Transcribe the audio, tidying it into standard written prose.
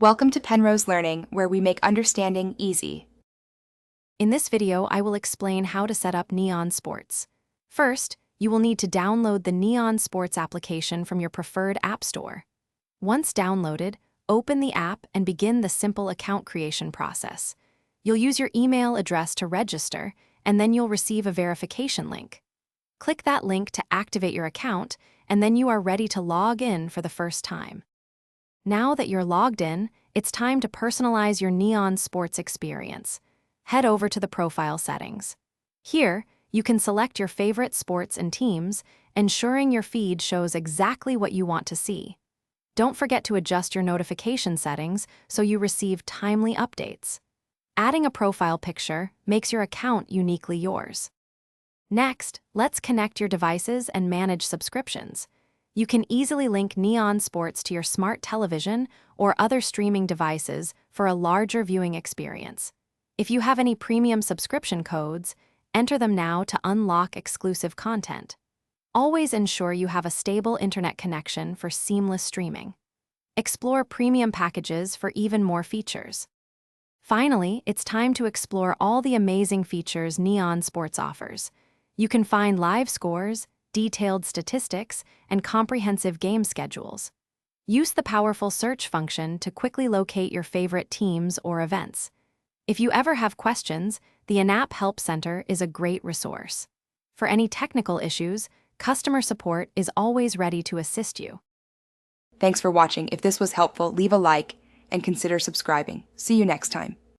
Welcome to Penrose Learning, where we make understanding easy. In this video, I will explain how to set up NeonSportz. First, you will need to download the NeonSportz application from your preferred app store. Once downloaded, open the app and begin the simple account creation process. You'll use your email address to register, and then you'll receive a verification link. Click that link to activate your account, and then you are ready to log in for the first time. Now that you're logged in, it's time to personalize your NeonSportz experience. Head over to the profile settings. Here, you can select your favorite sports and teams, ensuring your feed shows exactly what you want to see. Don't forget to adjust your notification settings so you receive timely updates. Adding a profile picture makes your account uniquely yours. Next, let's connect your devices and manage subscriptions. You can easily link NeonSportz to your smart television or other streaming devices for a larger viewing experience. If you have any premium subscription codes, enter them now to unlock exclusive content. Always ensure you have a stable internet connection for seamless streaming. Explore premium packages for even more features. Finally, it's time to explore all the amazing features NeonSportz offers. You can find live scores, detailed statistics, and comprehensive game schedules. Use the powerful search function to quickly locate your favorite teams or events. If you ever have questions, the in-app Help Center is a great resource. For any technical issues, customer support is always ready to assist you. Thanks for watching. If this was helpful, leave a like and consider subscribing. See you next time.